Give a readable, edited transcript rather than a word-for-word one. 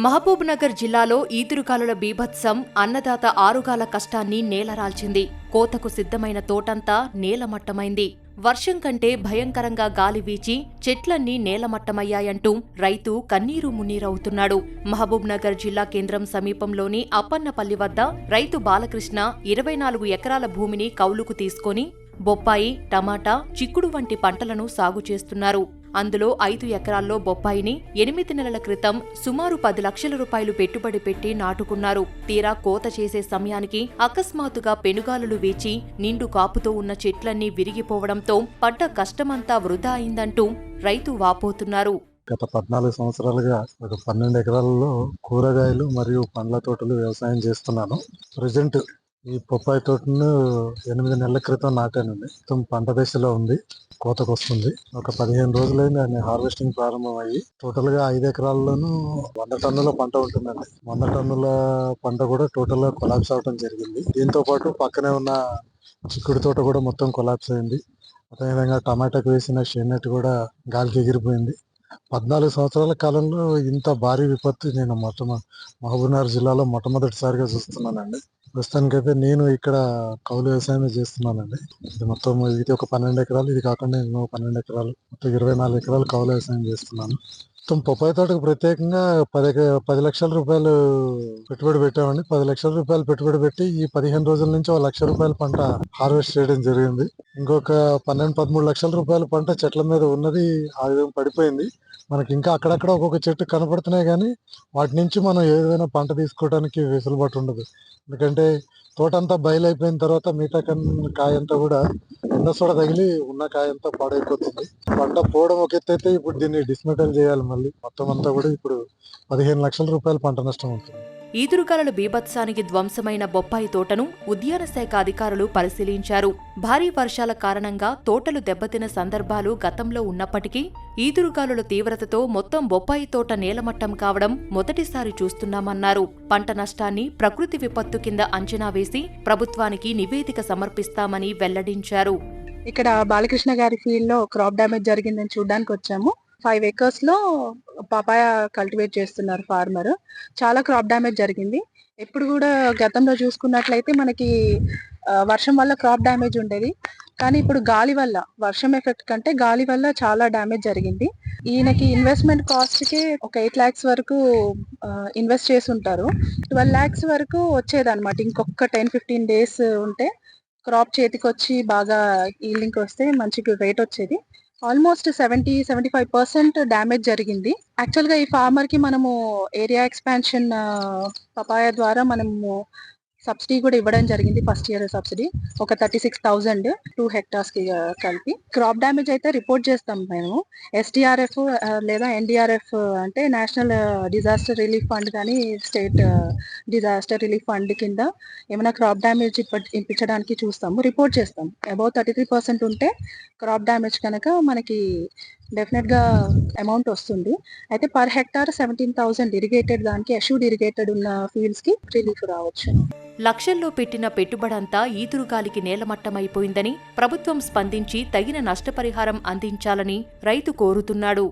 మహబూబ్ నగర్ జిల్లాలో ఈదురుగాలుల బీభత్సం అన్నదాత ఆరుగాల కష్టాన్ని నేలరాల్చింది. కోతకు సిద్ధమైన తోటంతా నేలమట్టమైంది. వర్షం కంటే భయంకరంగా గాలి వీచి చెట్లన్నీ నేలమట్టమయ్యాయంటూ రైతు కన్నీరు మున్నీరవుతున్నాడు. మహబూబ్ నగర్ జిల్లా కేంద్రం సమీపంలోని అప్పన్నపల్లి వద్ద రైతు బాలకృష్ణ 24 ఎకరాల భూమిని కౌలుకు తీసుకొని బొప్పాయి, టమాటా, చిక్కుడు వంటి పంటలను సాగు చేస్తున్నారు. అందులో 5 ఎకరాల్లో బొప్పాయిని 8 నెలల క్రితం సుమారు 10 లక్షల రూపాయలు పెట్టుబడి పెట్టి నాటుకున్నారు. తీరా కోత చేసే సమయానికి అకస్మాత్తుగా పెనుగాలులు వీచి నిండు కాపుతో ఉన్న చెట్లన్నీ విరిగిపోవడంతో పడ్డ కష్టమంతా వృధా అయిందంటూ రైతు వాపోతున్నారు. గత 14 సంవత్సరాలుగా ఒక 12 ఎకరాలలో కూరగాయలు మరియు పండ్ల తోటలు వ్యవసాయం చేస్తున్నాను. ప్రజెంట్ ఈ బొప్పాయి తోటను 8 నెలల క్రితం నాటానండి. మొత్తం పంట దశలో ఉంది, కోతకు వస్తుంది. ఒక 15 రోజులైంది దాన్ని హార్వెస్టింగ్ ప్రారంభమయ్యి. టోటల్ గా 5 ఎకరాల్లోనూ 100 టన్నుల పంట ఉంటుందండి. 100 టన్నుల పంట కూడా టోటల్ గా కొలాప్స్ అవడం జరిగింది. దీంతో పాటు పక్కనే ఉన్న చిక్కుడు తోట కూడా మొత్తం కొలాప్స్ అయింది. అదేవిధంగా టమాటాకు వేసిన షెన్నెట్ కూడా గాలికి ఎగిరిపోయింది. 14 సంవత్సరాల కాలంలో ఇంత భారీ విపత్తు నేను మహబూబ్నగర్ జిల్లాలో మొట్టమొదటిసారిగా చూస్తున్నానండి. ప్రస్తుతానికైతే నేను ఇక్కడ కౌలు వ్యవసాయం చేస్తున్నానండి. ఇది మొత్తం ఇది ఒక 12 ఎకరాలు, ఇది కాకుండా నేను 12 ఎకరాలు, మొత్తం 24 ఎకరాలు కౌలు వ్యవసాయం చేస్తున్నాను. మొత్తం బొప్పాయి తోటకు ప్రత్యేకంగా 10 లక్షల రూపాయలు పెట్టుబడి పెట్టామండి. 10 లక్షల రూపాయలు పెట్టుబడి పెట్టి ఈ 15 రోజుల నుంచి 1 లక్ష రూపాయల పంట హార్వెస్ట్ చేయడం జరిగింది. ఇంకొక 12-13 లక్షల రూపాయల పంట చెట్ల మీద ఉన్నది ఆ విధంగా పడిపోయింది. మనకి ఇంకా అక్కడక్కడ ఒక్కొక్క చెట్టు కనపడుతున్నాయి, కానీ వాటి నుంచి మనం ఏదైనా పంట తీసుకోవడానికి వెసులుబాటు ఉండదు. ఎందుకంటే తోటంతా బయలైపోయిన తర్వాత మిగతా కాయంతా కూడా ఎండ సోడ తగిలి ఉన్న కాయంతా పాడైపోతుంది. పంట పోవడం ఒక ఎత్తు అయితే ఇప్పుడు దీన్ని డిస్మెటల్ చేయాలి. మళ్ళీ మొత్తం అంతా కూడా ఇప్పుడు 15 లక్షల రూపాయల పంట నష్టం ఉంటుంది. ఈదురుగాలుల బీభత్సానికి ధ్వంసమైన బొప్పాయి తోటను ఉద్యాన శాఖ అధికారులు పరిశీలించారు. భారీ వర్షాల కారణంగా తోటలు దెబ్బతిన సందర్భాలు గతంలో ఉన్నప్పటికీ ఈదురుగాలుల తీవ్రతతో మొత్తం బొప్పాయి తోట నేలమట్టం కావడం మొదటిసారి చూస్తున్నామన్నారు. పంట నష్టాన్ని ప్రకృతి విపత్తు కింద అంచనా వేసి ప్రభుత్వానికి నివేదిక సమర్పిస్తామని వెల్లడించారు. ఇక్కడ బాలకృష్ణ గారి ఫీల్డ్ లో క్రాప్ డ్యామేజ్ జరిగిందని చూడడానికి వచ్చాము. 5 acres లో పపాయ కల్టివేట్ చేస్తున్నారు ఫార్మర్. చాలా క్రాప్ డ్యామేజ్ జరిగింది. ఎప్పుడు కూడా గతంలో చూసుకున్నట్లయితే మనకి వర్షం వల్ల క్రాప్ డ్యామేజ్ ఉండేది, కానీ ఇప్పుడు గాలి వల్ల, వర్షం ఎఫెక్ట్ కంటే గాలి వల్ల చాలా డ్యామేజ్ జరిగింది. ఈయనకి ఇన్వెస్ట్మెంట్ కాస్ట్ కి ఒక 8 lakhs వరకు ఇన్వెస్ట్ చేసి ఉంటారు. 12 lakhs వరకు వచ్చేది అనమాట. ఇంకొక 10-15 days ఉంటే క్రాప్ చేతికి వచ్చి బాగా ఈల్డింగ్ వస్తే మంచి రేట్ వచ్చేది. ఆల్మోస్ట్ 70-75% డ్యామేజ్ జరిగింది. యాక్చువల్ గా ఈ ఫార్మర్ కి మనము ఏరియా ఎక్స్పాన్షన్ పపాయ ద్వారా మనము సబ్సిడీ కూడా ఇవ్వడం జరిగింది. ఫస్ట్ ఇయర్ సబ్సిడీ ఒక 36,000 2 hectares కి కలిపి. క్రాప్ డ్యామేజ్ అయితే రిపోర్ట్ చేస్తాం మేము. SDRF లేదా NDRF అంటే నేషనల్ డిజాస్టర్ రిలీఫ్ ఫండ్ కానీ స్టేట్ డిజాస్టర్ రిలీఫ్ ఫండ్ కింద ఏమైనా క్రాప్ డ్యామేజ్ ఇప్పించడానికి చూస్తాము, రిపోర్ట్ చేస్తాం. అబౌవ్ 33% ఉంటే క్రాప్ డ్యామేజ్ కనుక మనకి డెఫినెట్ గా అమౌంట్ వస్తుంది. అయితే పర్ హెక్టార్ 17,000 ఇరిగేటెడ్, దానికి అష్యూడ్ ఇరిగేటెడ్ ఉన్న ఫీల్డ్స్ కి రిలీఫ్ రావచ్చు. లక్షల్లో పెట్టిన పెట్టుబడంతా ఈదురుగాలికి నేలమట్టమైపోయిందని ప్రభుత్వం స్పందించి తగిన నష్టపరిహారం అందించాలని రైతు కోరుతున్నాడు.